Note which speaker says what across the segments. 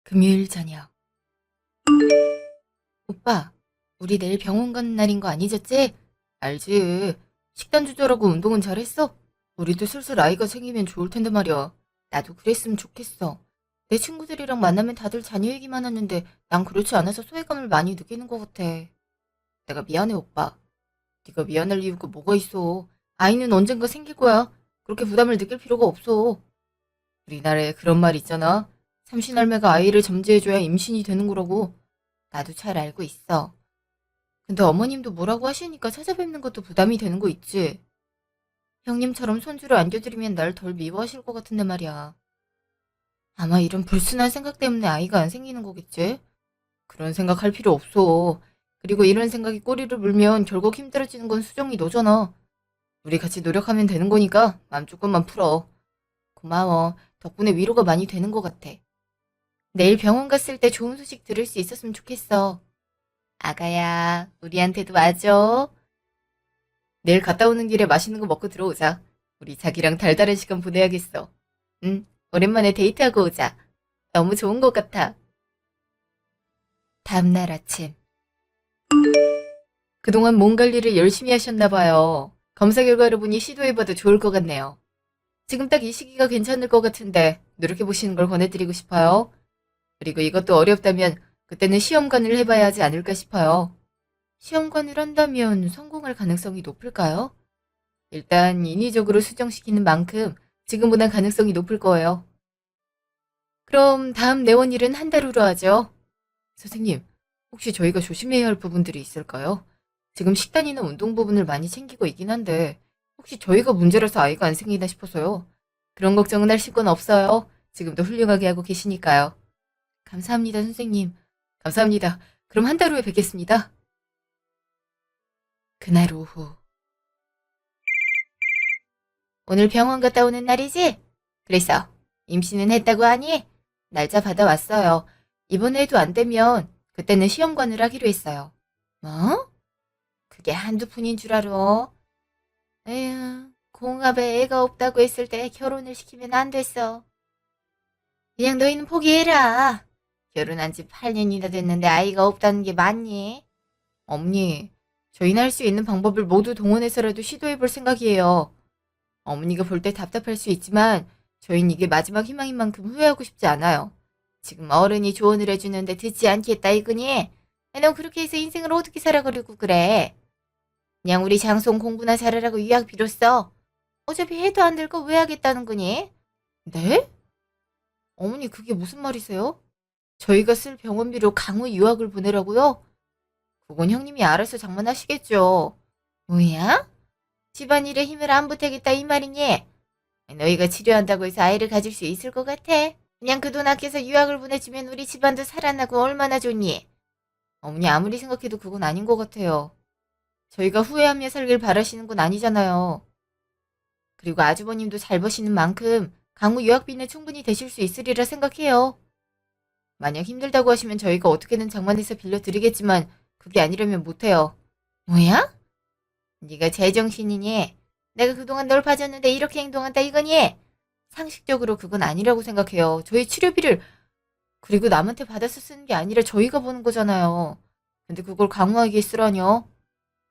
Speaker 1: 금요일 저녁. 오빠, 우리 내일 병원 가는 날인 거 안 잊었지? 알지. 식단 조절하고 운동은 잘했어? 우리도 슬슬 아이가 생기면 좋을 텐데 말이야. 나도 그랬으면 좋겠어. 내 친구들이랑 만나면 다들 자녀 얘기만 하는데 난 그렇지 않아서 소외감을 많이 느끼는 것 같아. 내가 미안해, 오빠. 네가 미안할 이유가 뭐가 있어. 아이는 언젠가 생길 거야. 그렇게 부담을 느낄 필요가 없어. 우리나라에 그런 말 있잖아. 삼신할매가 아이를 점지해줘야 임신이 되는 거라고. 나도 잘 알고 있어. 근데 어머님도 뭐라고 하시니까 찾아뵙는 것도 부담이 되는 거 있지. 형님처럼 손주를 안겨드리면 날 덜 미워하실 것 같은데 말이야. 아마 이런 불순한 생각 때문에 아이가 안 생기는 거겠지? 그런 생각 할 필요 없어. 그리고 이런 생각이 꼬리를 물면 결국 힘들어지는 건 수정이 너잖아. 우리 같이 노력하면 되는 거니까 마음 조금만 풀어. 고마워. 덕분에 위로가 많이 되는 것 같아. 내일 병원 갔을 때 좋은 소식 들을 수 있었으면 좋겠어. 아가야, 우리한테도 와줘. 내일 갔다 오는 길에 맛있는 거 먹고 들어오자. 우리 자기랑 달달한 시간 보내야겠어. 응, 오랜만에 데이트하고 오자. 너무 좋은 것 같아. 다음날 아침. 그동안 몸 관리를 열심히 하셨나 봐요. 검사 결과를 보니 시도해봐도 좋을 것 같네요. 지금 딱 이 시기가 괜찮을 것 같은데 노력해보시는 걸 권해드리고 싶어요. 그리고 이것도 어렵다면 그때는 시험관을 해봐야 하지 않을까 싶어요. 시험관을 한다면 성공할 가능성이 높을까요? 일단 인위적으로 수정시키는 만큼 지금보단 가능성이 높을 거예요. 그럼 다음 내원일은 한 달 후로 하죠. 선생님, 혹시 저희가 조심해야 할 부분들이 있을까요? 지금 식단이나 운동 부분을 많이 챙기고 있긴 한데 혹시 저희가 문제라서 아이가 안 생기나 싶어서요. 그런 걱정은 하실 건 없어요. 지금도 훌륭하게 하고 계시니까요. 감사합니다, 선생님. 감사합니다. 그럼 한 달 후에 뵙겠습니다. 그날 오후. 오늘 병원 갔다 오는 날이지? 그래서 임신은 했다고 하니? 날짜 받아왔어요. 이번에 해도 안 되면 그때는 시험관을 하기로 했어요. 뭐? 그게 한두 푼인 줄 알아? 에휴, 공합에 애가 없다고 했을 때 결혼을 시키면 안 됐어. 그냥 너희는 포기해라. 결혼한 지 8년이나 됐는데 아이가 없다는 게 맞니? 어머니, 저희는 할 수 있는 방법을 모두 동원해서라도 시도해볼 생각이에요. 어머니가 볼 때 답답할 수 있지만 저희는 이게 마지막 희망인 만큼 후회하고 싶지 않아요. 지금 어른이 조언을 해주는데 듣지 않겠다 이거니? 넌 그렇게 해서 인생을 어떻게 살아가려고 그래? 그냥 우리 장송 공부나 잘하라고 유학 빌었어. 어차피 해도 안 될 거 왜 하겠다는 거니? 네? 어머니 그게 무슨 말이세요? 저희가 쓸 병원비로 강우 유학을 보내라고요? 그건 형님이 알아서 장만하시겠죠. 뭐야? 집안일에 힘을 안 보태겠다 이 말이니? 너희가 치료한다고 해서 아이를 가질 수 있을 것 같아? 그냥 그 돈 아껴서 유학을 보내주면 우리 집안도 살아나고 얼마나 좋니? 어머니 아무리 생각해도 그건 아닌 것 같아요. 저희가 후회하며 살길 바라시는 건 아니잖아요. 그리고 아주버님도 잘 버시는 만큼 강우 유학비는 충분히 되실 수 있으리라 생각해요. 만약 힘들다고 하시면 저희가 어떻게든 장만해서 빌려드리겠지만 그게 아니라면 못해요. 뭐야? 네가 제정신이니? 내가 그동안 널 봐줬는데 이렇게 행동한다 이거니? 상식적으로 그건 아니라고 생각해요. 저희 치료비를 그리고 남한테 받아서 쓰는 게 아니라 저희가 보는 거잖아요. 근데 그걸 강우에게 쓰라뇨?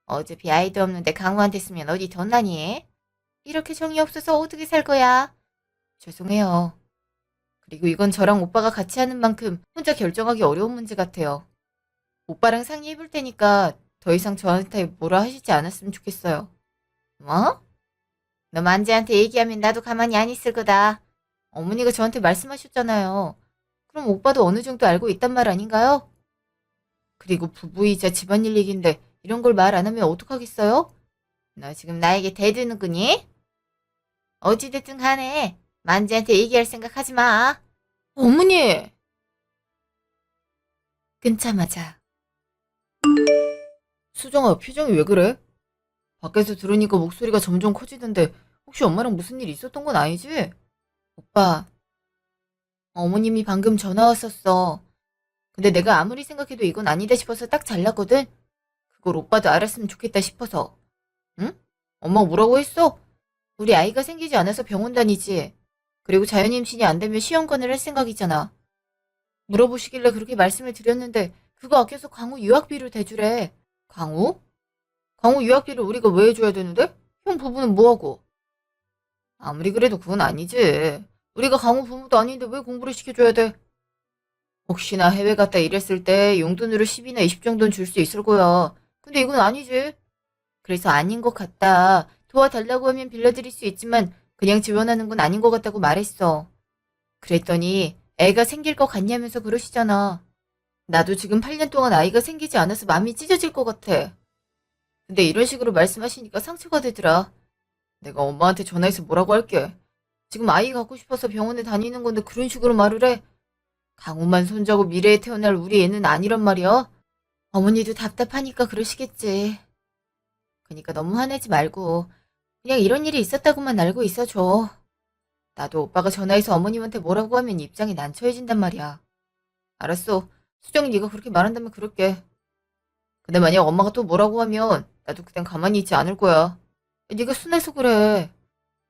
Speaker 1: 어차피 아이도 없는데 강우한테 쓰면 어디 돈 나니? 이렇게 정이 없어서 어떻게 살 거야? 죄송해요. 그리고 이건 저랑 오빠가 같이 하는 만큼 혼자 결정하기 어려운 문제 같아요. 오빠랑 상의해 볼 테니까 더 이상 저한테 뭐라 하시지 않았으면 좋겠어요. 뭐? 너 만지한테 얘기하면 나도 가만히 안 있을 거다. 어머니가 저한테 말씀하셨잖아요. 그럼 오빠도 어느 정도 알고 있단 말 아닌가요? 그리고 부부이자 집안일 얘긴데 이런 걸 말 안 하면 어떡하겠어요? 너 지금 나에게 대드는 거니? 어찌됐든 간에 만지한테 얘기할 생각 하지 마. 어머니! 끊자마자 수정아 표정이 왜 그래? 밖에서 들으니까 목소리가 점점 커지던데 혹시 엄마랑 무슨 일 있었던 건 아니지? 오빠, 어머님이 방금 전화 왔었어. 근데 내가 아무리 생각해도 이건 아니다 싶어서 딱 잘랐거든? 그걸 오빠도 알았으면 좋겠다 싶어서. 응? 엄마가 뭐라고 했어? 우리 아이가 생기지 않아서 병원 다니지. 그리고 자연임신이 안 되면 시험관을 할 생각이잖아. 물어보시길래 그렇게 말씀을 드렸는데 그거 아껴서 강우 유학비를 대주래. 강우? 강우 유학비를 우리가 왜 해줘야 되는데? 형 부부는 뭐하고? 아무리 그래도 그건 아니지. 우리가 강우 부모도 아닌데 왜 공부를 시켜줘야 돼? 혹시나 해외 갔다 일했을 때 용돈으로 10이나 20 정도는 줄 수 있을 거야. 근데 이건 아니지. 그래서 아닌 것 같다. 도와달라고 하면 빌려드릴 수 있지만 그냥 지원하는 건 아닌 것 같다고 말했어. 그랬더니 애가 생길 것 같냐면서 그러시잖아. 나도 지금 8년 동안 아이가 생기지 않아서 마음이 찢어질 것 같아. 근데 이런 식으로 말씀하시니까 상처가 되더라. 내가 엄마한테 전화해서 뭐라고 할게. 지금 아이 갖고 싶어서 병원에 다니는 건데 그런 식으로 말을 해. 강우만 손자고 미래에 태어날 우리 애는 아니란 말이야. 어머니도 답답하니까 그러시겠지. 그러니까 너무 화내지 말고 그냥 이런 일이 있었다고만 알고 있어줘. 나도 오빠가 전화해서 어머님한테 뭐라고 하면 입장이 난처해진단 말이야. 알았어. 수정이 네가 그렇게 말한다면 그럴게. 근데 만약 엄마가 또 뭐라고 하면 나도 그땐 가만히 있지 않을 거야. 네가 순해서 그래.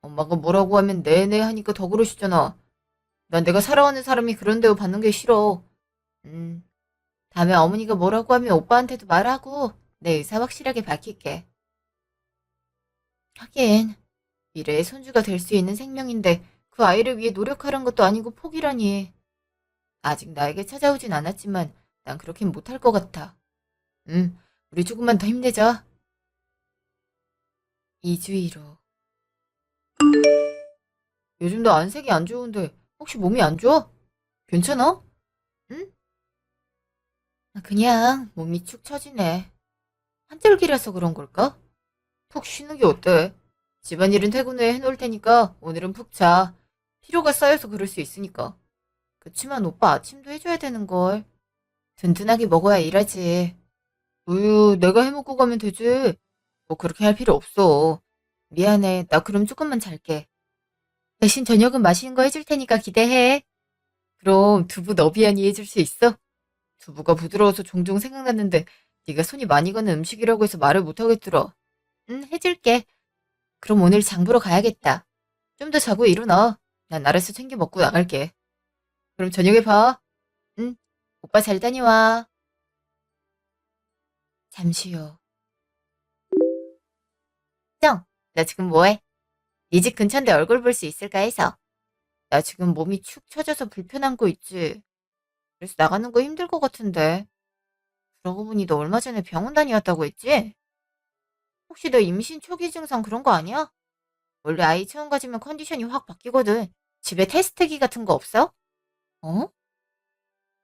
Speaker 1: 엄마가 뭐라고 하면 네네 하니까 더 그러시잖아. 난 내가 사랑하는 사람이 그런 대우 받는 게 싫어. 음, 다음에 어머니가 뭐라고 하면 오빠한테도 말하고 내 의사 확실하게 밝힐게. 하긴 미래의 손주가 될 수 있는 생명인데 그 아이를 위해 노력하는 것도 아니고 포기라니. 아직 나에게 찾아오진 않았지만 난 그렇게는 못할 것 같아. 우리 조금만 더 힘내자. 2주 1호. 요즘 너 안색이 안 좋은데 혹시 몸이 안 좋아? 괜찮아? 응? 그냥 몸이 축 처지네. 한절기라서 그런 걸까? 푹 쉬는 게 어때? 집안일은 퇴근 후에 해놓을 테니까 오늘은 푹 자. 피로가 쌓여서 그럴 수 있으니까. 그치만 오빠 아침도 해줘야 되는걸. 든든하게 먹어야 일하지. 우유 내가 해먹고 가면 되지. 뭐 그렇게 할 필요 없어. 미안해. 나 그럼 조금만 잘게. 대신 저녁은 맛있는 거 해줄 테니까 기대해. 그럼 두부 너비아니 해줄 수 있어? 두부가 부드러워서 종종 생각났는데 네가 손이 많이 가는 음식이라고 해서 말을 못하겠더라. 응, 해줄게. 그럼 오늘 장 보러 가야겠다. 좀 더 자고 일어나. 난 알아서 챙겨 먹고 나갈게. 그럼 저녁에 봐. 응, 오빠 잘 다녀와. 잠시 후. 정, 나 지금 뭐해? 네 집 근처인데 얼굴 볼 수 있을까 해서. 나 지금 몸이 축 처져서 불편한 거 있지. 그래서 나가는 거 힘들 것 같은데. 그러고 보니 너 얼마 전에 병원 다녀왔다고 했지? 혹시 너 임신 초기 증상 그런 거 아니야? 원래 아이 처음 가지면 컨디션이 확 바뀌거든. 집에 테스트기 같은 거 없어? 어?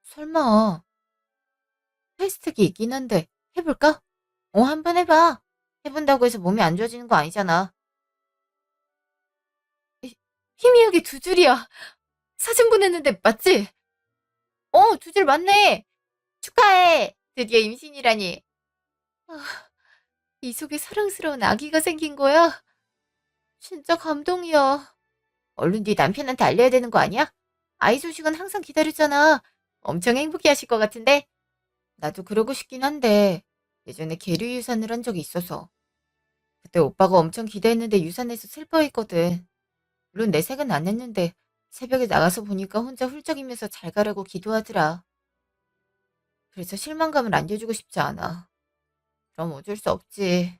Speaker 1: 설마 테스트기 있긴 한데 해볼까? 한번 해봐. 해본다고 해서 몸이 안 좋아지는 거 아니잖아. 희미하게 두 줄이야. 사진 보냈는데 맞지? 2줄 맞네. 축하해. 드디어 임신이라니. 아, 이 속에 사랑스러운 아기가 생긴 거야? 진짜 감동이야. 얼른 네 남편한테 알려야 되는 거 아니야? 아이 소식은 항상 기다렸잖아. 엄청 행복해 하실 것 같은데? 나도 그러고 싶긴 한데 예전에 계류 유산을 한 적이 있어서 그때 오빠가 엄청 기대했는데 유산해서 슬퍼했거든. 물론 내색은 안 했는데 새벽에 나가서 보니까 혼자 훌쩍이면서 잘 가라고 기도하더라. 그래서 실망감을 안겨주고 싶지 않아. 그럼 어쩔 수 없지.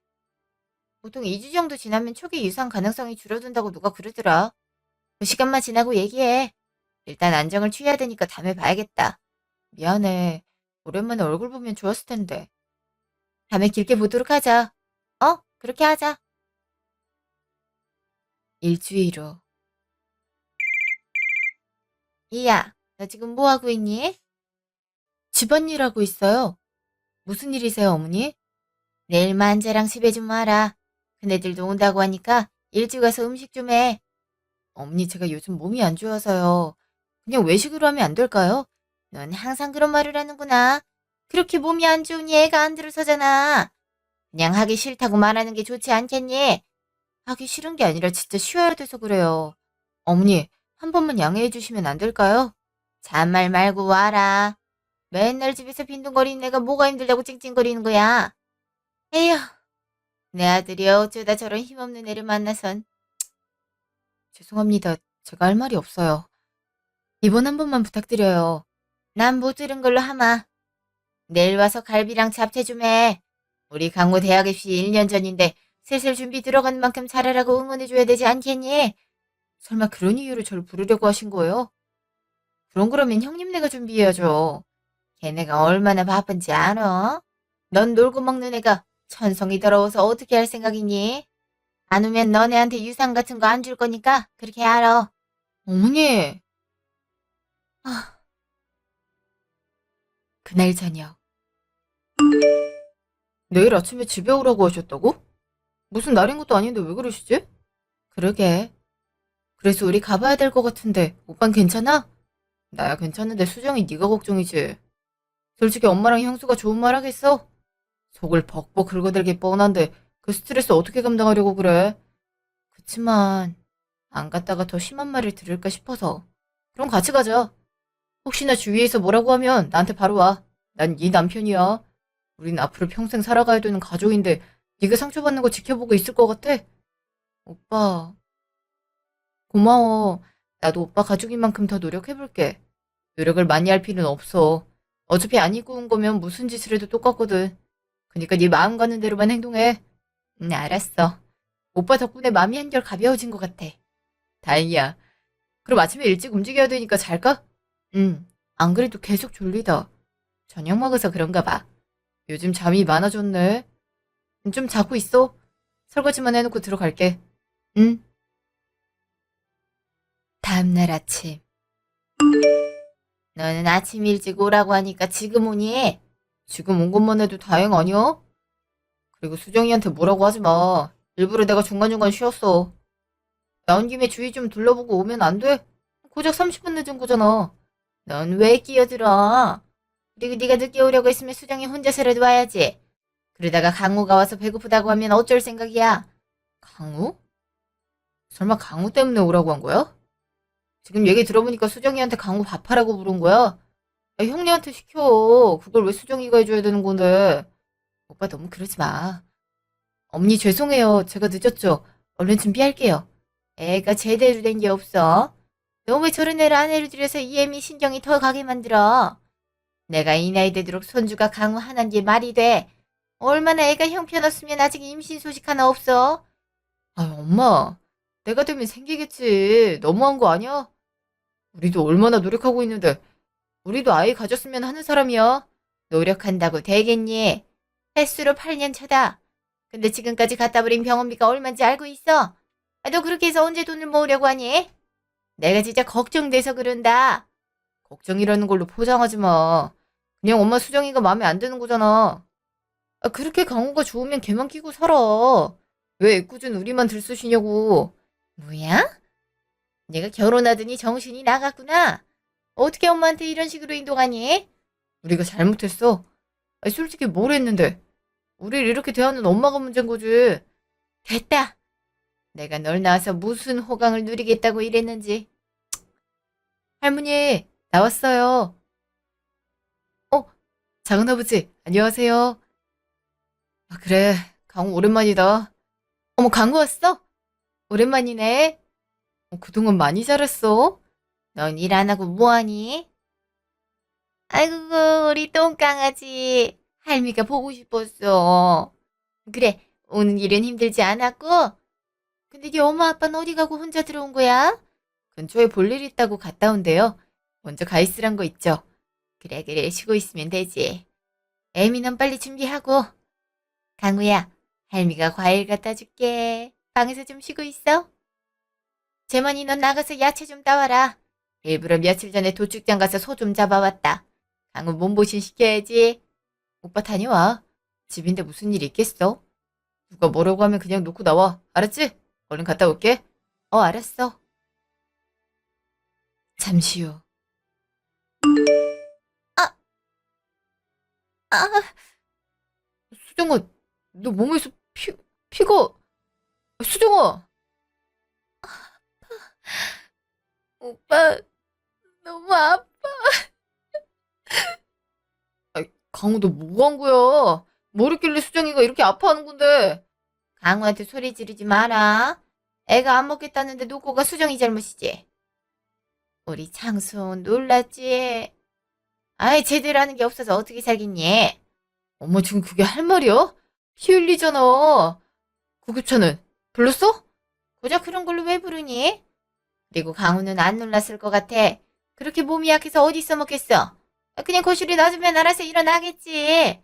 Speaker 1: 보통 2주 정도 지나면 초기 유산 가능성이 줄어든다고 누가 그러더라. 그 시간만 지나고 얘기해. 일단 안정을 취해야 되니까 다음에 봐야겠다. 미안해. 오랜만에 얼굴 보면 좋았을 텐데. 다음에 길게 보도록 하자. 그렇게 하자. 1주 1호. 이야, 너 지금 뭐 하고 있니? 집안일 하고 있어요. 무슨 일이세요, 어머니? 내일 만재랑 집에 좀 와라. 그네들도 온다고 하니까 일찍 와서 음식 좀 해. 어머니, 제가 요즘 몸이 안 좋아서요. 그냥 외식으로 하면 안 될까요? 넌 항상 그런 말을 하는구나. 그렇게 몸이 안 좋으니 애가 안 들어서잖아. 그냥 하기 싫다고 말하는 게 좋지 않겠니? 하기 싫은 게 아니라 진짜 쉬어야 돼서 그래요. 어머니, 한 번만 양해해 주시면 안 될까요? 잔말 말고 와라. 맨날 집에서 빈둥거리는 내가 뭐가 힘들다고 찡찡거리는 거야. 에휴, 내 아들이 어쩌다 저런 힘없는 애를 만나선. 죄송합니다. 제가 할 말이 없어요. 이번 한 번만 부탁드려요. 난 못 들은 걸로 하마. 내일 와서 갈비랑 잡채 좀 해. 우리 강모 대학 입시 1년 전인데 슬슬 준비 들어간 만큼 잘하라고 응원해줘야 되지 않겠니? 설마 그런 이유로 저를 부르려고 하신 거예요? 그런 거라면 형님네가 준비해야죠. 걔네가 얼마나 바쁜지 알아? 넌 놀고 먹는 애가 천성이 더러워서 어떻게 할 생각이니? 안 오면 너네한테 유산 같은 거 안 줄 거니까 그렇게 알아. 어머니. 아, 그날 저녁. 내일 아침에 집에 오라고 하셨다고? 무슨 날인 것도 아닌데 왜 그러시지? 그러게. 그래서 우리 가봐야 될 것 같은데 오빤 괜찮아? 나야 괜찮은데 수정이 네가 걱정이지. 솔직히 엄마랑 형수가 좋은 말 하겠어? 속을 벅벅 긁어댈 게 뻔한데 그 스트레스 어떻게 감당하려고 그래? 그치만 안 갔다가 더 심한 말을 들을까 싶어서. 그럼 같이 가자. 혹시나 주위에서 뭐라고 하면 나한테 바로 와. 난 네 남편이야. 우린 앞으로 평생 살아가야 되는 가족인데 네가 상처받는 거 지켜보고 있을 것 같아? 오빠, 고마워. 나도 오빠 가족인 만큼 더 노력해볼게. 노력을 많이 할 필요는 없어. 어차피 안 입고 온 거면 무슨 짓을 해도 똑같거든. 그니까 네 마음 가는 대로만 행동해. 알았어. 오빠 덕분에 마음이 한결 가벼워진 것 같아. 다행이야. 그럼 아침에 일찍 움직여야 되니까 잘까? 안 그래도 계속 졸리다. 저녁 먹어서 그런가 봐. 요즘 잠이 많아졌네. 좀 자고 있어. 설거지만 해놓고 들어갈게. 응. 다음날 아침. 너는 아침 일찍 오라고 하니까 지금 오니? 지금 온 것만 해도 다행 아니야? 그리고 수정이한테 뭐라고 하지 마. 일부러 내가 중간중간 쉬었어. 나온 김에 주위 좀 둘러보고 오면 안 돼? 고작 30분 늦은 거잖아. 넌 왜 끼어들어? 그리고 네가 늦게 오려고 했으면 수정이 혼자서라도 와야지. 그러다가 강우가 와서 배고프다고 하면 어쩔 생각이야? 강우? 설마 강우 때문에 오라고 한 거야? 지금 얘기 들어보니까 수정이한테 강우 밥하라고 부른 거야? 야, 형님한테 시켜. 그걸 왜 수정이가 해줘야 되는 건데. 오빠 너무 그러지 마. 어머니 죄송해요. 제가 늦었죠. 얼른 준비할게요. 애가 제대로 된 게 없어. 너 왜 저런 애를 아내로 들여서 이애미 신경이 더 가게 만들어? 내가 이 나이 되도록 손주가 강우 하나인 게 말이 돼. 얼마나 애가 형편없으면 아직 임신 소식 하나 없어? 아, 엄마. 내가 되면 생기겠지. 너무한 거 아니야? 우리도 얼마나 노력하고 있는데. 우리도 아이 가졌으면 하는 사람이야. 노력한다고 되겠니? 횟수로 8년 차다. 근데 지금까지 갖다 버린 병원비가 얼마인지 알고 있어? 아, 너 그렇게 해서 언제 돈을 모으려고 하니? 내가 진짜 걱정돼서 그런다. 걱정이라는 걸로 포장하지 마. 그냥 엄마 수정이가 마음에 안 드는 거잖아. 아, 그렇게 강호가 좋으면 걔만 끼고 살아. 왜 애꿎은 우리만 들쑤시냐고. 뭐야? 내가 결혼하더니 정신이 나갔구나. 어떻게 엄마한테 이런 식으로 행동하니? 우리가 잘못했어. 아니, 솔직히 뭘 했는데. 우리를 이렇게 대하는 엄마가 문제인 거지. 됐다. 내가 널 낳아서 무슨 호강을 누리겠다고 이랬는지. 할머니, 나왔어요. 어, 작은아버지, 안녕하세요. 아, 그래. 강우 오랜만이다. 어머, 강우 왔어? 오랜만이네. 그동안 많이 자랐어? 넌 일 안 하고 뭐하니? 아이고, 우리 똥강아지. 할미가 보고 싶었어. 그래, 오는 일은 힘들지 않았고? 근데 네 엄마 아빠는 어디 가고 혼자 들어온 거야? 근처에 볼 일 있다고 갔다 온대요. 먼저 가 있으란 거 있죠? 그래, 그래, 쉬고 있으면 되지. 애미는 빨리 준비하고. 강우야, 할미가 과일 갖다 줄게. 방에서 좀 쉬고 있어. 재만이 넌 나가서 야채 좀 따와라. 일부러 며칠 전에 도축장 가서 소 좀 잡아왔다. 강우 몸보신 시켜야지. 오빠 다녀와. 집인데 무슨 일 있겠어? 누가 뭐라고 하면 그냥 놓고 나와. 알았지? 얼른 갔다 올게. 알았어. 잠시 후. 아, 아, 수정아, 너 몸에서 피가, 수정아! 오빠, 너무 아파. 아이, 강우 너 뭐 한 거야? 뭘 했길래 수정이가 이렇게 아파하는 건데? 강우한테 소리 지르지 마라. 애가 안 먹겠다는데 놓고 가 수정이 잘못이지. 우리 창수 놀랐지? 아이, 제대로 하는 게 없어서 어떻게 살겠니? 어머, 지금 그게 할 말이야? 피 흘리잖아. 구급차는 불렀어? 고작 그런 걸로 왜 부르니? 그리고 강우는 안 놀랐을 것 같아. 그렇게 몸이 약해서 어디 써먹겠어? 그냥 거실에 놔두면 알아서 일어나겠지.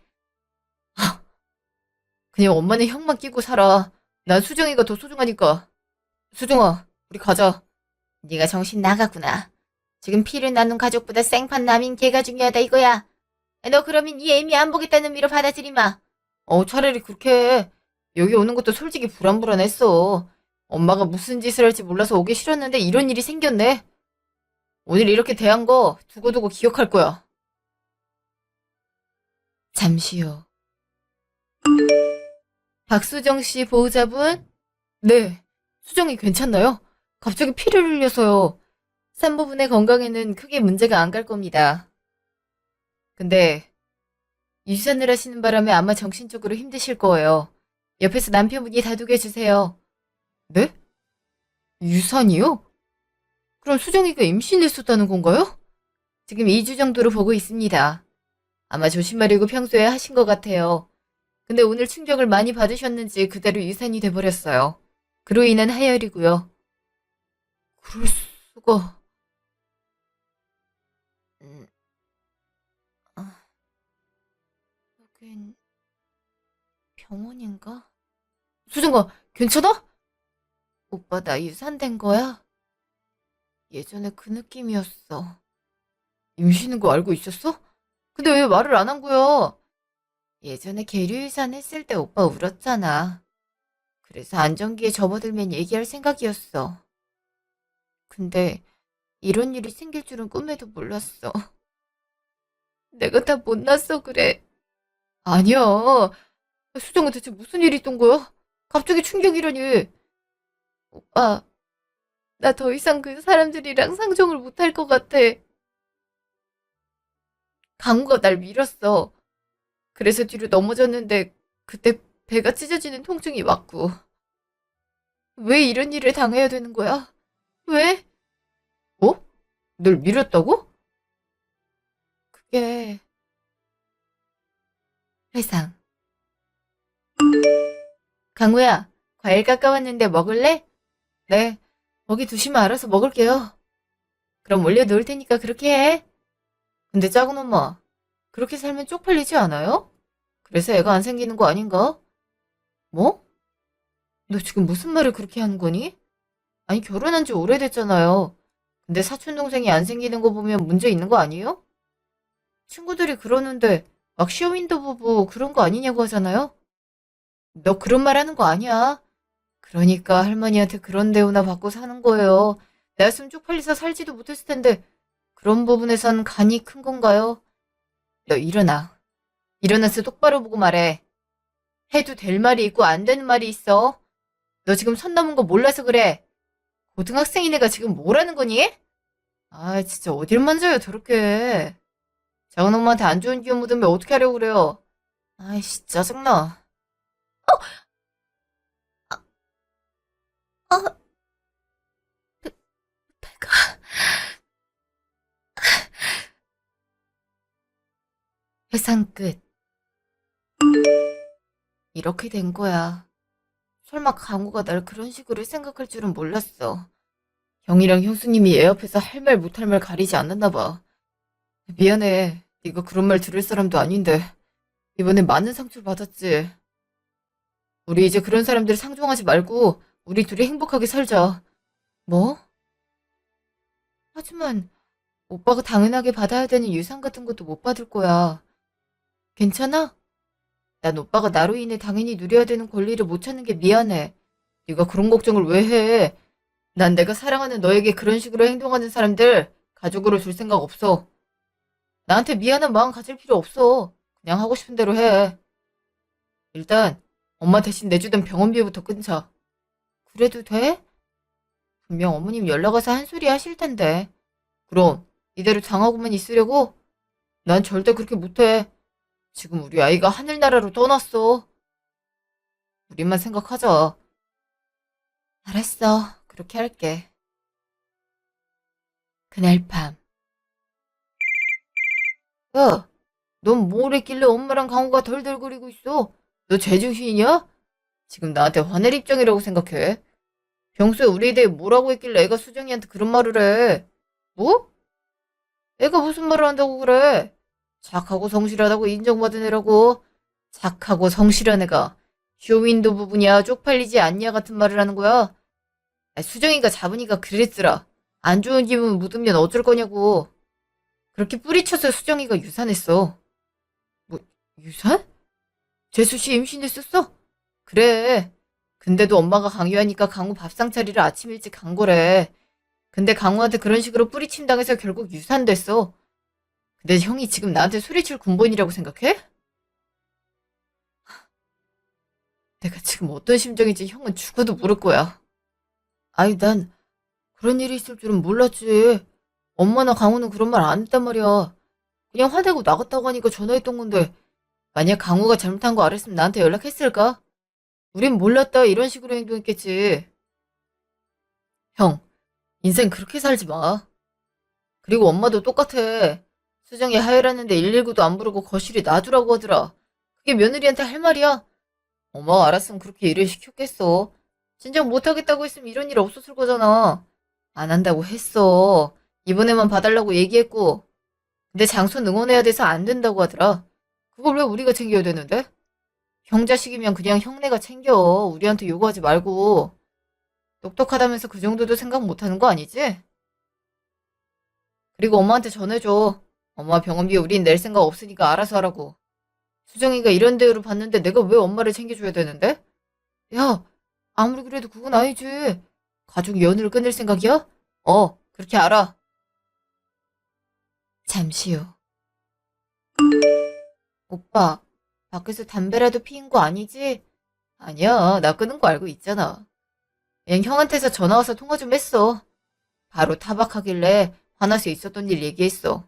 Speaker 1: 그냥 엄마는 형만 끼고 살아. 난 수정이가 더 소중하니까. 수정아, 우리 가자. 네가 정신 나갔구나. 지금 피를 나눈 가족보다 생판 남인 걔가 중요하다 이거야. 너 그러면 이 애미 안 보겠다는 의미로 받아들이마. 차라리 그렇게 해. 여기 오는 것도 솔직히 불안불안했어. 엄마가 무슨 짓을 할지 몰라서 오기 싫었는데 이런 일이 생겼네. 오늘 이렇게 대한 거 두고두고 기억할 거야. 잠시 후. 박수정 씨 보호자분? 네. 수정이 괜찮나요? 갑자기 피를 흘려서요. 산모분의 건강에는 크게 문제가 안 갈 겁니다. 근데 유산을 하시는 바람에 아마 정신적으로 힘드실 거예요. 옆에서 남편분이 다독여 주세요. 네? 유산이요? 그럼 수정이가 임신했었다는 건가요? 지금 2주 정도로 보고 있습니다. 아마 조심하려고 평소에 하신 것 같아요. 근데 오늘 충격을 많이 받으셨는지 그대로 유산이 돼버렸어요. 그로 인한 하혈이고요. 그럴 수가... 음, 아, 여긴 병원인가? 수정아, 괜찮아? 오빠 나 유산된 거야? 예전에 그 느낌이었어. 임신인 거 알고 있었어? 근데 왜 말을 안 한 거야? 예전에 계류유산 했을 때 오빠 울었잖아. 그래서 안정기에 접어들면 얘기할 생각이었어. 근데 이런 일이 생길 줄은 꿈에도 몰랐어. 내가 다 못났어 그래. 아니야. 수정아 대체 무슨 일이 있던 거야? 갑자기 충격이라니. 오빠, 나 더 이상 그 사람들이랑 상종을 못할 것 같아. 강우가 날 밀었어. 그래서 뒤로 넘어졌는데 그때 배가 찢어지는 통증이 왔고. 왜 이런 일을 당해야 되는 거야? 왜? 뭐? 널 밀었다고? 그게 회상. 강우야, 과일 깎아왔는데 먹을래? 네, 거기 두시면 알아서 먹을게요. 그럼 올려놓을 테니까 그렇게 해. 근데 작은 엄마, 그렇게 살면 쪽팔리지 않아요? 그래서 애가 안 생기는 거 아닌가? 뭐? 너 지금 무슨 말을 그렇게 하는 거니? 아니, 결혼한 지 오래됐잖아요. 근데 사촌 동생이 안 생기는 거 보면 문제 있는 거 아니에요? 친구들이 그러는데 막 쇼윈도 부부 그런 거 아니냐고 하잖아요? 너 그런 말 하는 거 아니야. 그러니까 할머니한테 그런 대우나 받고 사는 거예요. 나였으면 쪽팔려서 살지도 못했을 텐데 그런 부분에선 간이 큰 건가요? 너 일어나. 일어나서 똑바로 보고 말해. 해도 될 말이 있고 안 되는 말이 있어. 너 지금 선 넘은 거 몰라서 그래. 고등학생인 애가 지금 뭐라는 거니? 아, 진짜 어딜 만져요, 저렇게. 작은 엄마한테 안 좋은 기운 묻으면 어떻게 하려고 그래요? 아이씨, 짜증나. 아, 배가. 회상 끝. 이렇게 된 거야. 설마 강우가 날 그런 식으로 생각할 줄은 몰랐어. 형이랑 형수님이 애 앞에서 할 말 못할 말 가리지 않았나 봐. 미안해. 네가 그런 말 들을 사람도 아닌데. 이번에 많은 상처 받았지. 우리 이제 그런 사람들 상종하지 말고 우리 둘이 행복하게 살자. 뭐? 하지만 오빠가 당연하게 받아야 되는 유산 같은 것도 못 받을 거야. 괜찮아? 난 오빠가 나로 인해 당연히 누려야 되는 권리를 못 찾는 게 미안해. 네가 그런 걱정을 왜 해? 난 내가 사랑하는 너에게 그런 식으로 행동하는 사람들 가족으로 둘 생각 없어. 나한테 미안한 마음 가질 필요 없어. 그냥 하고 싶은 대로 해. 일단 엄마 대신 내주던 병원비부터 끊자. 그래도 돼? 분명 어머님 연락 와서 한 소리 하실 텐데. 그럼 이대로 장하고만 있으려고? 난 절대 그렇게 못해. 지금 우리 아이가 하늘나라로 떠났어. 우리만 생각하자. 알았어. 그렇게 할게. 그날 밤. 야, 넌 뭘 했길래 엄마랑 강호가 덜덜거리고 있어? 너 제정신이냐? 지금 나한테 화낼 입장이라고 생각해? 평소에 우리에 대해 뭐라고 했길래 애가 수정이한테 그런 말을 해? 뭐? 애가 무슨 말을 한다고 그래? 착하고 성실하다고 인정받은 애라고. 착하고 성실한 애가 쇼윈도 부분이야 쪽팔리지 않냐 같은 말을 하는 거야. 아니, 수정이가 잡으니까 그랬더라. 안 좋은 기분 묻으면 어쩔 거냐고. 그렇게 뿌리쳐서 수정이가 유산했어. 뭐, 유산? 재수씨 임신했었어? 그래. 근데도 엄마가 강요하니까 강우 밥상 차리러 아침 일찍 간 거래. 근데 강우한테 그런 식으로 뿌리침 당해서 결국 유산됐어. 근데 형이 지금 나한테 소리칠 군번이라고 생각해? 내가 지금 어떤 심정인지 형은 죽어도 모를 거야. 아니, 난 그런 일이 있을 줄은 몰랐지. 엄마나 강우는 그런 말 안 했단 말이야. 그냥 화내고 나갔다고 하니까 전화했던 건데, 만약 강우가 잘못한 거 알았으면 나한테 연락했을까? 우린 몰랐다 이런 식으로 행동했겠지. 형, 인생 그렇게 살지 마. 그리고 엄마도 똑같아. 수정이 하혈했는데 119도 안 부르고 거실에 놔두라고 하더라. 그게 며느리한테 할 말이야? 엄마가 알았으면 그렇게 일을 시켰겠어. 진작 못하겠다고 했으면 이런 일 없었을 거잖아. 안 한다고 했어. 이번에만 봐달라고 얘기했고. 근데 장손 응원해야 돼서 안 된다고 하더라. 그걸 왜 우리가 챙겨야 되는데? 형 자식이면 그냥 형네가 챙겨. 우리한테 요구하지 말고. 똑똑하다면서 그 정도도 생각 못하는 거 아니지? 그리고 엄마한테 전해줘. 엄마 병원비 우린 낼 생각 없으니까 알아서 하라고. 수정이가 이런 대우를 받는데 내가 왜 엄마를 챙겨줘야 되는데? 야, 아무리 그래도 그건 아니지. 가족 연을 끊을 생각이야? 그렇게 알아. 잠시 후. 오빠, 밖에서 담배라도 피인 거 아니지? 아니야, 나 끊은 거 알고 있잖아. 그냥 형한테서 전화 와서 통화 좀 했어. 바로 타박하길래 화나서 있었던 일 얘기했어.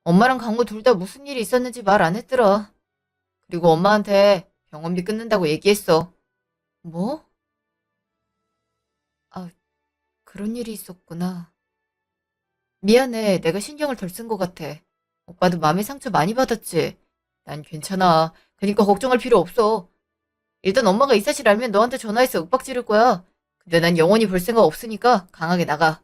Speaker 1: 엄마랑 강우 둘 다 무슨 일이 있었는지 말 안 했더라. 그리고 엄마한테 병원비 끊는다고 얘기했어. 뭐? 아, 그런 일이 있었구나. 미안해. 내가 신경을 덜 쓴 것 같아. 오빠도 마음의 상처 많이 받았지? 난 괜찮아. 그니까 걱정할 필요 없어. 일단 엄마가 이 사실 알면 너한테 전화해서 윽박 지를 거야. 근데 난 영원히 볼 생각 없으니까 강하게 나가.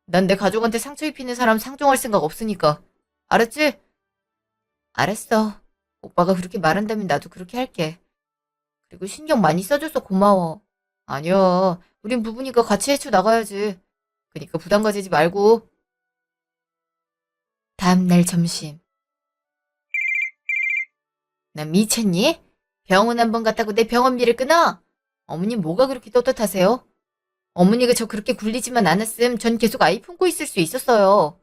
Speaker 1: 난 내 가족한테 상처 입히는 사람 상종할 생각 없으니까. 알았지? 알았어. 오빠가 그렇게 말한다면 나도 그렇게 할게. 그리고 신경 많이 써줘서 고마워. 아니야. 우린 부부니까 같이 헤쳐나가야지. 그니까 부담 가지지 말고. 다음날 점심. 난 미쳤니? 병원 한 번 갔다고 내 병원비를 끊어? 어머님 뭐가 그렇게 떳떳하세요? 어머니가 저 그렇게 굴리지만 않았음 전 계속 아이 품고 있을 수 있었어요.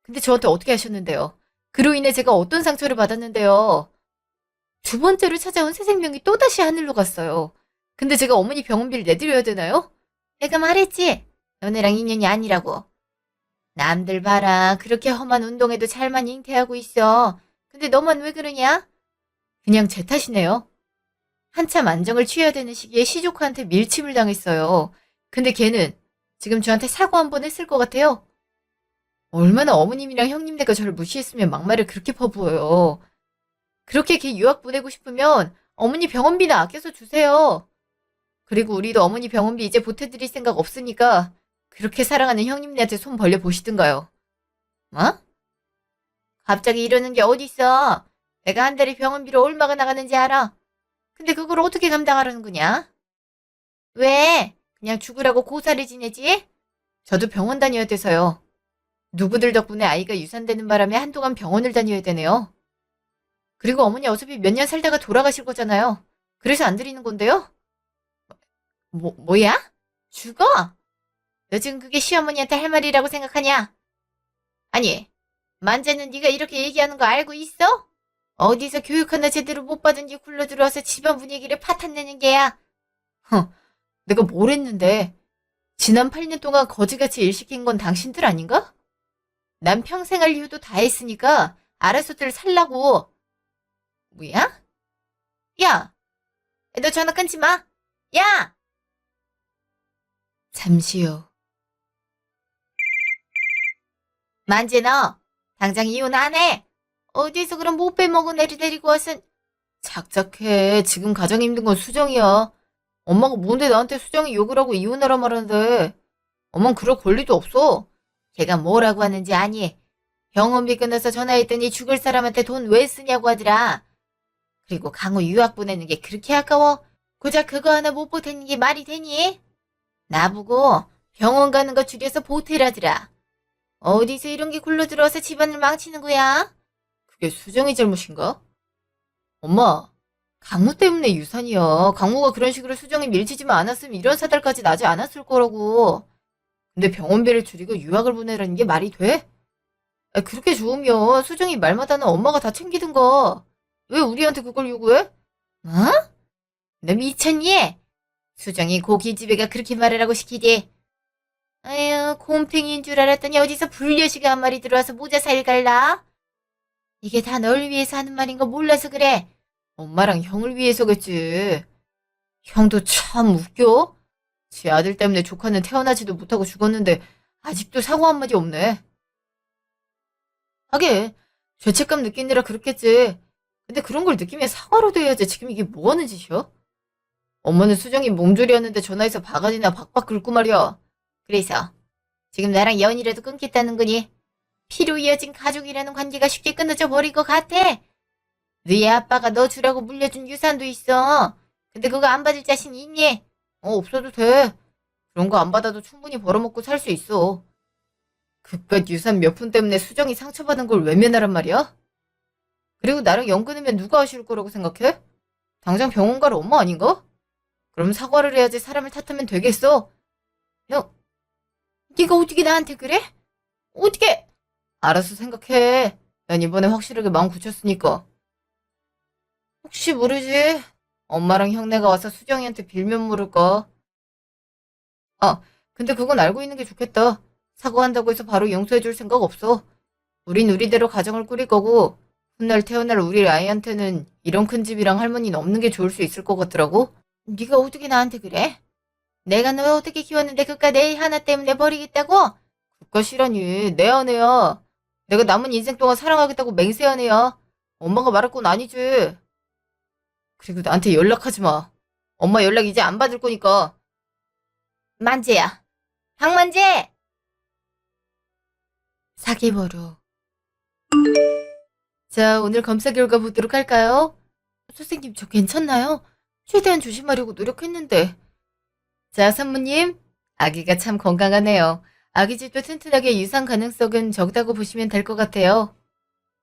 Speaker 1: 근데 저한테 어떻게 하셨는데요? 그로 인해 제가 어떤 상처를 받았는데요? 두 번째로 찾아온 새 생명이 또다시 하늘로 갔어요. 근데 제가 어머니 병원비를 내드려야 되나요? 내가 말했지. 너네랑 인연이 아니라고. 남들 봐라. 그렇게 험한 운동에도 잘만 잉태하고 있어. 근데 너만 왜 그러냐? 그냥 제 탓이네요. 한참 안정을 취해야 되는 시기에 시조카한테 밀침을 당했어요. 근데 걔는 지금 저한테 사과 한 번 했을 것 같아요. 얼마나 어머님이랑 형님네가 저를 무시했으면 막말을 그렇게 퍼부어요. 그렇게 걔 유학 보내고 싶으면 어머니 병원비나 아껴서 주세요. 그리고 우리도 어머니 병원비 이제 보태드릴 생각 없으니까 그렇게 사랑하는 형님네한테 손 벌려 보시든가요. 뭐? 갑자기 이러는 게 어딨어? 내가 한 달에 병원비로 얼마가 나가는지 알아? 근데 그걸 어떻게 감당하라는 거냐? 왜? 그냥 죽으라고 고사를 지내지? 저도 병원 다녀야 돼서요. 누구들 덕분에 아이가 유산되는 바람에 한동안 병원을 다녀야 되네요. 그리고 어머니 어차피 몇 년 살다가 돌아가실 거잖아요. 그래서 안 드리는 건데요? 뭐야? 죽어? 너 지금 그게 시어머니한테 할 말이라고 생각하냐? 아니, 만재는 네가 이렇게 얘기하는 거 알고 있어? 어디서 교육 하나 제대로 못 받은 게 굴러들어와서 집안 분위기를 파탄내는 게야? 흥, 내가 뭘 했는데? 지난 8년 동안 거지같이 일 시킨 건 당신들 아닌가? 난 평생 할 이유도 다 했으니까 알아서들 살라고. 뭐야? 야, 너 전화 끊지 마. 야! 잠시 후. 만재 너 당장 이혼 안 해. 어디서 그런 못 빼먹은 애를 데리고 와서. 작작해. 지금 가장 힘든 건 수정이야. 엄마가 뭔데 나한테 수정이 욕을 하고 이혼하라 말하는데. 엄만 그럴 권리도 없어. 걔가 뭐라고 하는지 아니? 병원비 끊어서 전화했더니 죽을 사람한테 돈 왜 쓰냐고 하더라. 그리고 강우 유학 보내는 게 그렇게 아까워? 고작 그거 하나 못 보태는 게 말이 되니? 나보고 병원 가는 거 줄여서 보태라더라. 어디서 이런 게 굴러들어와서 집안을 망치는 거야? 그게 수정이 잘못인가? 엄마, 강무 때문에 유산이야. 강무가 그런 식으로 수정이 밀치지만 않았으면 이런 사달까지 나지 않았을 거라고. 근데 병원비를 줄이고 유학을 보내라는 게 말이 돼? 아, 그렇게 좋으면 수정이 말마다는 엄마가 다 챙기든가. 왜 우리한테 그걸 요구해? 어? 너 미쳤니? 수정이 고깃집애가 그렇게 말하라고 시키지. 아유, 곰팽이인 줄 알았더니 어디서 불려시가 한 마리 들어와서 모자 살 갈라? 이게 다 널 위해서 하는 말인 거 몰라서 그래. 엄마랑 형을 위해서겠지. 형도 참 웃겨. 지 아들 때문에 조카는 태어나지도 못하고 죽었는데 아직도 사과 한마디 없네. 하긴 죄책감 느끼느라 그렇겠지. 근데 그런 걸 느끼면 사과로 돼야지. 지금 이게 뭐 하는 짓이야? 엄마는 수정이 몸조리 하는데 전화해서 바가지나 박박 긁고 말이야. 그래서 지금 나랑 연이라도 끊겠다는 거니? 피로 이어진 가족이라는 관계가 쉽게 끊어져 버릴 것 같아. 너희 아빠가 너 주라고 물려준 유산도 있어. 근데 그거 안 받을 자신 있니? 없어도 돼. 그런 거 안 받아도 충분히 벌어먹고 살 수 있어. 그깟 유산 몇 푼 때문에 수정이 상처받은 걸 외면하란 말이야? 그리고 나랑 연 끊으면 누가 아쉬울 거라고 생각해? 당장 병원 갈 엄마 아닌가? 그럼 사과를 해야지 사람을 탓하면 되겠어? 너, 네가 어떻게 나한테 그래? 어떻게? 알아서 생각해. 난 이번에 확실하게 마음 굳혔으니까. 혹시 모르지? 엄마랑 형네가 와서 수정이한테 빌면 모를까? 아, 근데 그건 알고 있는 게 좋겠다. 사과한다고 해서 바로 용서해줄 생각 없어. 우린 우리대로 가정을 꾸릴 거고 훗날 태어날 우리 아이한테는 이런 큰 집이랑 할머니는 없는 게 좋을 수 있을 것 같더라고. 네가 어떻게 나한테 그래? 내가 너 어떻게 키웠는데 그깟 내 하나 때문에 버리겠다고? 그깟 시라니 내 아내야. 내가 남은 인생 동안 사랑하겠다고 맹세한 애야. 엄마가 말할 건 아니지. 그리고 나한테 연락하지 마. 엄마 연락 이제 안 받을 거니까. 만재야. 박만재! 사기버루. 자, 오늘 검사 결과 보도록 할까요? 선생님, 저 괜찮나요? 최대한 조심하려고 노력했는데. 자, 산모님. 아기가 참 건강하네요. 아기집도 튼튼하게 유산 가능성은 적다고 보시면 될 것 같아요.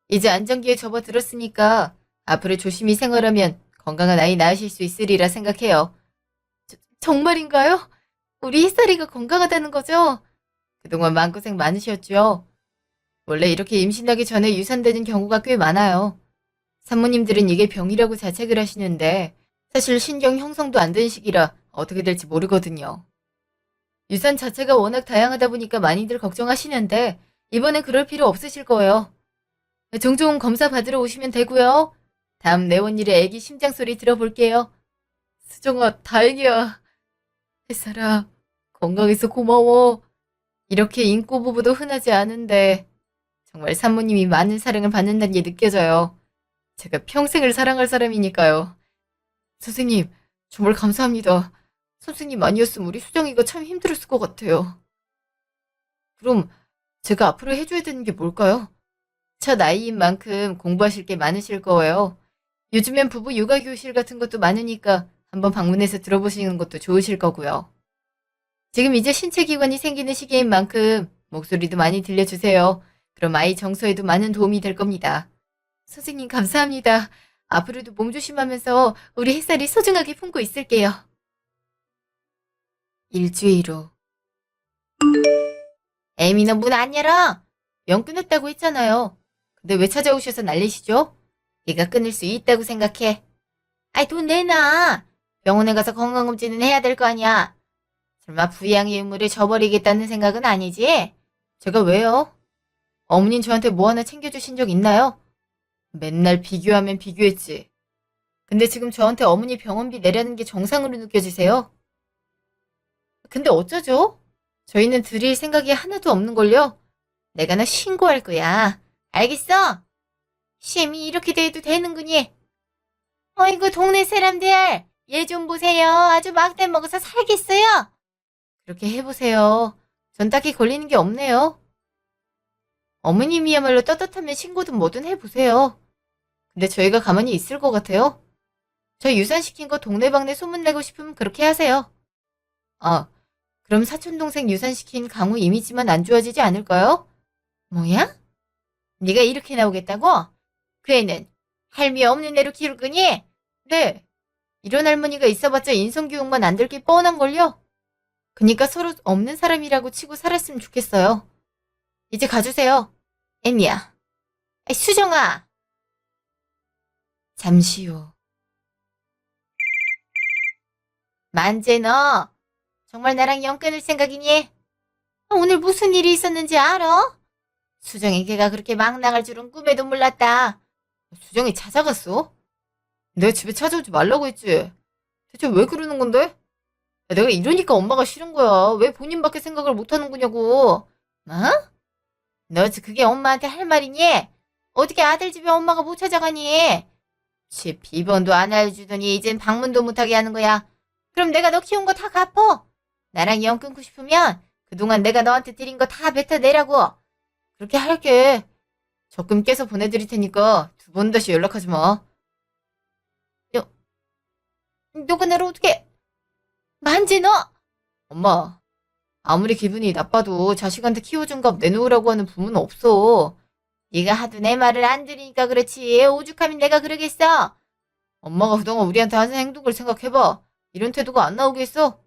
Speaker 1: 이제 안정기에 접어들었으니까 앞으로 조심히 생활하면 건강한 아이 낳으실 수 있으리라 생각해요. 정말인가요? 우리 햇살이가 건강하다는 거죠? 그동안 마음고생 많으셨죠? 원래 이렇게 임신하기 전에 유산되는 경우가 꽤 많아요. 산모님들은 이게 병이라고 자책을 하시는데 사실 신경 형성도 안 된 시기라 어떻게 될지 모르거든요. 유산 자체가 워낙 다양하다 보니까 많이들 걱정하시는데 이번엔 그럴 필요 없으실 거예요. 종종 검사 받으러 오시면 되고요. 다음 내원일에 아기 심장 소리 들어볼게요. 수정아, 다행이야. 햇살아, 건강해서 고마워. 이렇게 인꼬 부부도 흔하지 않은데 정말 산모님이 많은 사랑을 받는다는 게 느껴져요. 제가 평생을 사랑할 사람이니까요. 선생님, 정말 감사합니다. 선생님 아니었으면 우리 수정이가 참 힘들었을 것 같아요. 그럼 제가 앞으로 해줘야 되는 게 뭘까요? 첫 아이인 만큼 공부하실 게 많으실 거예요. 요즘엔 부부 육아 교실 같은 것도 많으니까 한번 방문해서 들어보시는 것도 좋으실 거고요. 지금 이제 신체 기관이 생기는 시기인 만큼 목소리도 많이 들려주세요. 그럼 아이 정서에도 많은 도움이 될 겁니다. 선생님 감사합니다. 앞으로도 몸 조심하면서 우리 햇살이 소중하게 품고 있을게요. 일주일 후. 에미 너 문 안 열어? 명 끊었다고 했잖아요. 근데 왜 찾아오셔서 난리시죠? 네가 끊을 수 있다고 생각해. 아이 돈 내놔. 병원에 가서 건강검진은 해야 될 거 아니야. 설마 부양의 의무를 저버리겠다는 생각은 아니지? 제가 왜요? 어머닌 저한테 뭐 하나 챙겨주신 적 있나요? 맨날 비교하면 비교했지. 근데 지금 저한테 어머니 병원비 내라는 게 정상으로 느껴지세요? 근데 어쩌죠? 저희는 드릴 생각이 하나도 없는걸요? 내가 너 신고할 거야. 알겠어? 쉼이 이렇게 돼도 되는구니. 어이구, 동네 사람들, 얘 좀 보세요. 아주 막대 먹어서 살겠어요. 그렇게 해보세요. 전 딱히 걸리는 게 없네요. 어머님이야말로 떳떳하면 신고든 뭐든 해보세요. 근데 저희가 가만히 있을 것 같아요? 저 유산시킨 거 동네방네 소문내고 싶으면 그렇게 하세요. 아, 그럼 사촌동생 유산시킨 강우 이미지만 안 좋아지지 않을까요? 뭐야? 네가 이렇게 나오겠다고? 그 애는 할미 없는 애로 키울 거니? 네. 이런 할머니가 있어봤자 인성교육만 안 될 게 뻔한걸요? 그니까 서로 없는 사람이라고 치고 살았으면 좋겠어요. 이제 가주세요. 애미야. 아이, 수정아. 잠시 후. 만재 너. 정말 나랑 연 끊을 생각이니? 오늘 무슨 일이 있었는지 알아? 수정이 걔가 그렇게 막 나갈 줄은 꿈에도 몰랐다. 수정이 찾아갔어? 내가 집에 찾아오지 말라고 했지. 대체 왜 그러는 건데? 내가 이러니까 엄마가 싫은 거야. 왜 본인밖에 생각을 못 하는 거냐고. 뭐? 너 그게 엄마한테 할 말이니? 어떻게 아들 집에 엄마가 못 찾아가니? 집 비번도 안 알려주더니 이젠 방문도 못하게 하는 거야. 그럼 내가 너 키운 거 다 갚어. 나랑 연 끊고 싶으면 그동안 내가 너한테 드린 거 다 뱉어내라고. 그렇게 할게. 적금 깨서 보내드릴 테니까 두 번 다시 연락하지 마. 여, 너가 나를 어떻게... 만지 너! 엄마, 아무리 기분이 나빠도 자식한테 키워준 값 내놓으라고 하는 부모는 없어. 네가 하도 내 말을 안 들으니까 그렇지. 오죽하면 내가 그러겠어. 엄마가 그동안 우리한테 한 행동을 생각해봐. 이런 태도가 안 나오겠어?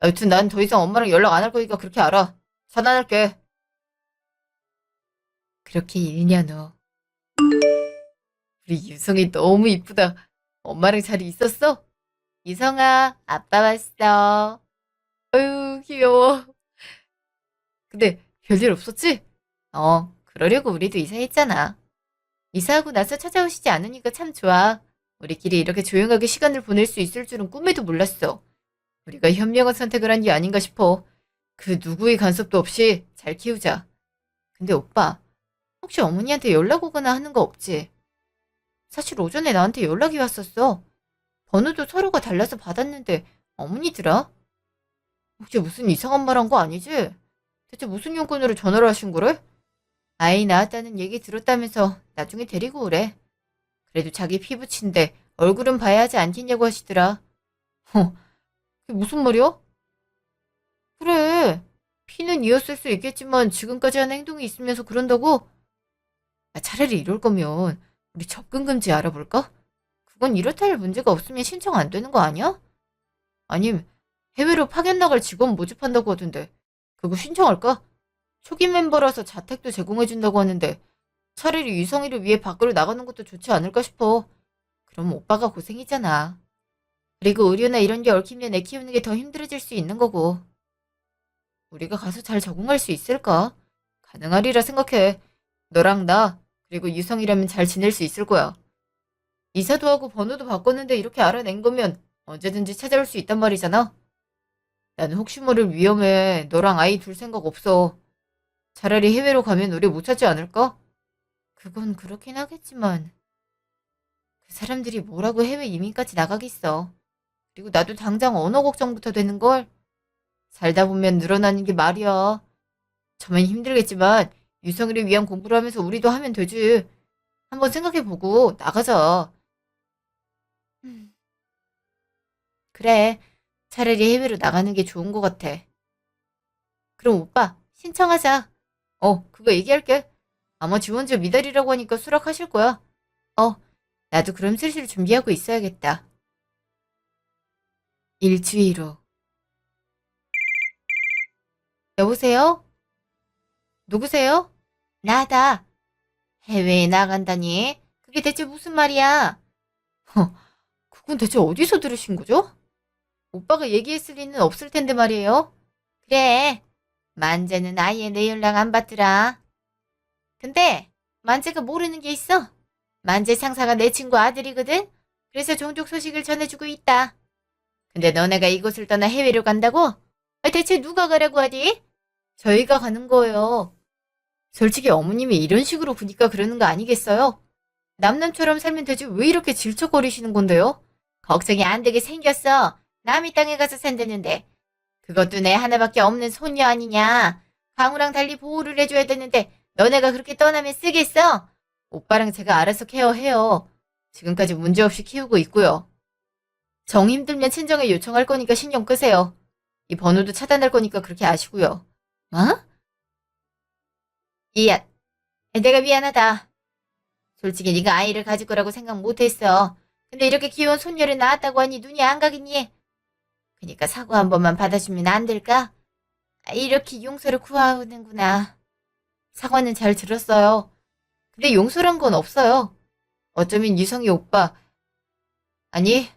Speaker 1: 여튼 난 더 이상 엄마랑 연락 안 할 거니까 그렇게 알아. 차단할게. 그렇게 1년 후. 우리 유성이 너무 이쁘다. 엄마랑 잘 있었어? 유성아, 아빠 왔어. 아유, 귀여워. 근데 별일 없었지? 그러려고 우리도 이사했잖아. 이사하고 나서 찾아오시지 않으니까 참 좋아. 우리끼리 이렇게 조용하게 시간을 보낼 수 있을 줄은 꿈에도 몰랐어. 우리가 현명한 선택을 한 게 아닌가 싶어. 그 누구의 간섭도 없이 잘 키우자. 근데 오빠, 혹시 어머니한테 연락 오거나 하는 거 없지? 사실 오전에 나한테 연락이 왔었어. 번호도 서로가 달라서 받았는데 어머니더라? 혹시 무슨 이상한 말 한 거 아니지? 대체 무슨 용건으로 전화를 하신 거래? 아이 낳았다는 얘기 들었다면서 나중에 데리고 오래. 그래도 자기 피부친데 얼굴은 봐야 하지 않겠냐고 하시더라. 그게 무슨 말이야? 그래. 피는 이었을 수 있겠지만 지금까지 한 행동이 있으면서 그런다고? 차라리 이럴 거면 우리 접근 금지 알아볼까? 그건 이렇다 할 문제가 없으면 신청 안 되는 거 아니야? 아님 해외로 파견 나갈 직원 모집한다고 하던데 그거 신청할까? 초기 멤버라서 자택도 제공해준다고 하는데 차라리 유성이를 위해 밖으로 나가는 것도 좋지 않을까 싶어. 그럼 오빠가 고생이잖아. 그리고 의료나 이런 게 얽히면 애 키우는 게 더 힘들어질 수 있는 거고. 우리가 가서 잘 적응할 수 있을까? 가능하리라 생각해. 너랑 나 그리고 유성이라면 잘 지낼 수 있을 거야. 이사도 하고 번호도 바꿨는데 이렇게 알아낸 거면 언제든지 찾아올 수 있단 말이잖아. 나는 혹시 모를 위험에 너랑 아이 둘 생각 없어. 차라리 해외로 가면 우리 못 찾지 않을까? 그건 그렇긴 하겠지만 그 사람들이 뭐라고 해외 이민까지 나가겠어. 그리고 나도 당장 언어 걱정부터 되는걸. 살다 보면 늘어나는 게 말이야. 처음엔 힘들겠지만 유성이를 위한 공부를 하면서 우리도 하면 되지. 한번 생각해보고 나가자. 그래. 차라리 해외로 나가는 게 좋은 것 같아. 그럼 오빠 신청하자. 그거 얘기할게. 아마 지원자 미달이라고 하니까 수락하실 거야. 나도 그럼 슬슬 준비하고 있어야겠다. 일주일 후. 여보세요? 누구세요? 나다. 해외에 나간다니? 그게 대체 무슨 말이야? 그건 대체 어디서 들으신 거죠? 오빠가 얘기했을 리는 없을 텐데 말이에요. 그래. 만재는 아예 내 연락 안 받더라. 근데 만재가 모르는 게 있어. 만재 상사가 내 친구 아들이거든. 그래서 종족 소식을 전해주고 있다. 근데 너네가 이곳을 떠나 해외로 간다고? 대체 누가 가라고 하디? 저희가 가는 거예요. 솔직히 어머님이 이런 식으로 구니까 그러는 거 아니겠어요? 남남처럼 살면 되지 왜 이렇게 질척거리시는 건데요? 걱정이 안 되게 생겼어. 남이 땅에 가서 산다는데. 그것도 내 하나밖에 없는 손녀 아니냐. 강우랑 달리 보호를 해줘야 되는데 너네가 그렇게 떠나면 쓰겠어? 오빠랑 제가 알아서 케어해요. 지금까지 문제없이 키우고 있고요. 정 힘들면 친정에 요청할 거니까 신경 끄세요. 이 번호도 차단할 거니까 그렇게 아시고요. 뭐? 이야, 내가 미안하다. 솔직히 네가 아이를 가질 거라고 생각 못했어. 근데 이렇게 귀여운 손녀를 낳았다고 하니 눈이 안 가겠니? 그니까 사과 한 번만 받아주면 안 될까? 이렇게 용서를 구하는구나. 사과는 잘 들었어요. 근데 용서란 건 없어요. 어쩌면 유성이 오빠, 아니,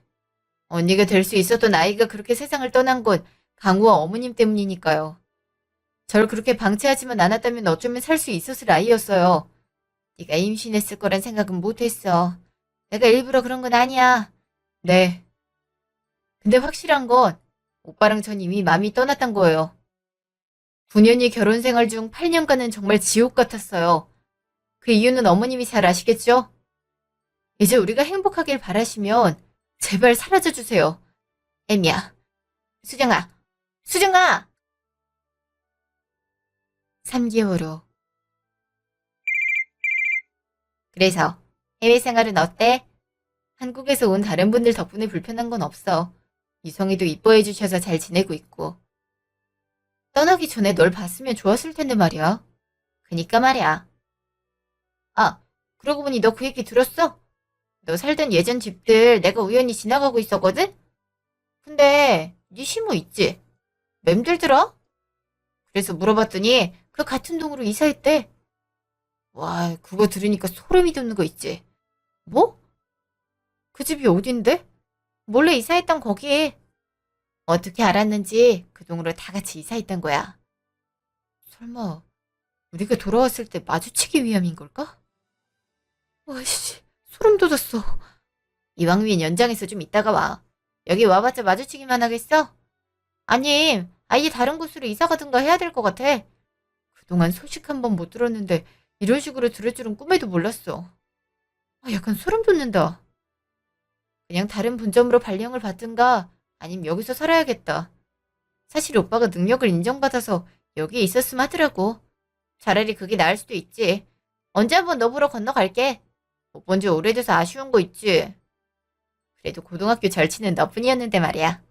Speaker 1: 언니가 될 수 있었던 아이가 그렇게 세상을 떠난 건 강우와 어머님 때문이니까요. 절 그렇게 방치하지만 않았다면 어쩌면 살 수 있었을 아이였어요. 네가 임신했을 거란 생각은 못했어. 내가 일부러 그런 건 아니야. 네. 근데 확실한 건 오빠랑 전 이미 마음이 떠났던 거예요. 9년이 결혼 생활 중 8년간은 정말 지옥 같았어요. 그 이유는 어머님이 잘 아시겠죠? 이제 우리가 행복하길 바라시면 제발 사라져 주세요. 애미야. 수정아. 수정아! 3개월 후. 그래서 해외 생활은 어때? 한국에서 온 다른 분들 덕분에 불편한 건 없어. 유성이도 이뻐해 주셔서 잘 지내고 있고. 떠나기 전에 널 봤으면 좋았을 텐데 말이야. 그니까 말이야. 아, 그러고 보니 너 그 얘기 들었어? 너 살던 예전 집들 내가 우연히 지나가고 있었거든? 근데 네 시모 있지? 맴들더라? 그래서 물어봤더니 그 같은 동으로 이사했대. 와, 그거 들으니까 소름이 돋는 거 있지? 뭐? 그 집이 어딘데? 몰래 이사했던 거기. 어떻게 알았는지 그 동으로 다 같이 이사했던 거야. 설마 우리가 돌아왔을 때 마주치기 위함인 걸까? 와씨, 소름 돋았어. 이왕이면 연장해서 좀 이따가 와. 여기 와봤자 마주치기만 하겠어? 아님, 아예 다른 곳으로 이사 가든가 해야 될 것 같아. 그동안 소식 한 번 못 들었는데 이런 식으로 들을 줄은 꿈에도 몰랐어. 약간 소름 돋는다. 그냥 다른 분점으로 발령을 받든가 아님 여기서 살아야겠다. 사실 오빠가 능력을 인정받아서 여기에 있었으면 하더라고. 차라리 그게 나을 수도 있지. 언제 한번 너 보러 건너갈게. 못 본 지 오래돼서 아쉬운 거 있지. 그래도 고등학교 절친은 너뿐이었는데 말이야.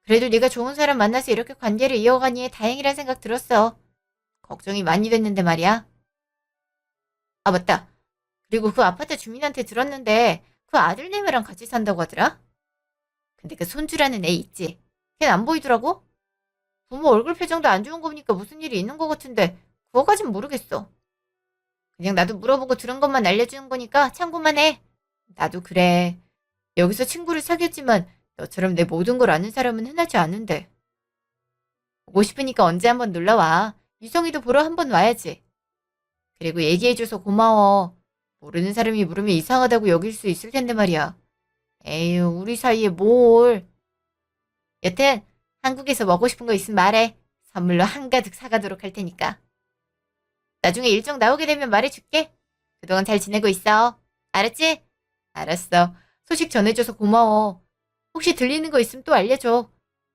Speaker 1: 그래도 네가 좋은 사람 만나서 이렇게 관계를 이어가니 다행이란 생각 들었어. 걱정이 많이 됐는데 말이야. 아 맞다. 그리고 그 아파트 주민한테 들었는데 그 아들내미랑 같이 산다고 하더라. 근데 그 손주라는 애 있지. 걔는 안 보이더라고. 부모 얼굴 표정도 안 좋은 거 보니까 무슨 일이 있는 것 같은데 그거까진 모르겠어. 그냥 나도 물어보고 들은 것만 알려주는 거니까 참고만 해. 나도 그래. 여기서 친구를 사귀었지만 너처럼 내 모든 걸 아는 사람은 흔하지 않은데. 보고 싶으니까 언제 한번 놀러와. 유성이도 보러 한번 와야지. 그리고 얘기해줘서 고마워. 모르는 사람이 물으면 이상하다고 여길 수 있을 텐데 말이야. 에휴, 우리 사이에 뭘. 여튼 한국에서 먹고 싶은 거 있으면 말해. 선물로 한가득 사가도록 할 테니까. 나중에 일정 나오게 되면 말해줄게. 그동안 잘 지내고 있어. 알았지? 알았어. 소식 전해줘서 고마워. 혹시 들리는 거 있으면 또 알려줘.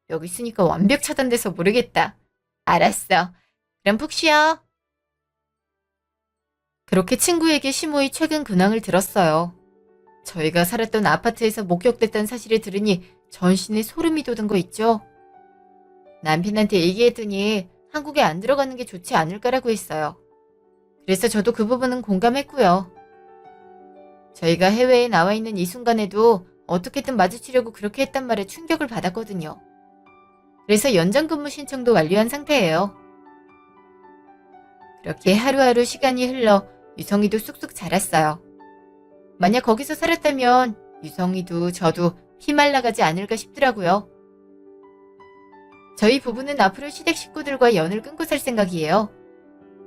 Speaker 1: 여기 있으니까 완벽 차단돼서 모르겠다. 알았어. 그럼 푹 쉬어. 그렇게 친구에게 시모의 최근 근황을 들었어요. 저희가 살았던 아파트에서 목격됐다는 사실을 들으니 전신에 소름이 돋은 거 있죠? 남편한테 얘기했더니 한국에 안 들어가는 게 좋지 않을까라고 했어요. 그래서 저도 그 부분은 공감했고요. 저희가 해외에 나와 있는 이 순간에도 어떻게든 마주치려고 그렇게 했단 말에 충격을 받았거든요. 그래서 연장 근무 신청도 완료한 상태예요. 그렇게 하루하루 시간이 흘러 유성이도 쑥쑥 자랐어요. 만약 거기서 살았다면 유성이도 저도 피말라가지 않을까 싶더라고요. 저희 부부는 앞으로 시댁 식구들과 연을 끊고 살 생각이에요.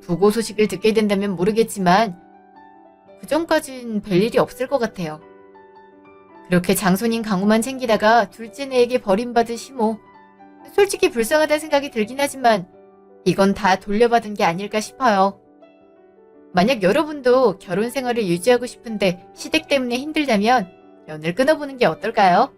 Speaker 1: 부고 소식을 듣게 된다면 모르겠지만 그 전까진 별일이 없을 것 같아요. 그렇게 장손인 강우만 챙기다가 둘째 내에게 버림받은 시모. 솔직히 불쌍하다는 생각이 들긴 하지만 이건 다 돌려받은 게 아닐까 싶어요. 만약 여러분도 결혼 생활을 유지하고 싶은데 시댁 때문에 힘들다면 연을 끊어보는 게 어떨까요?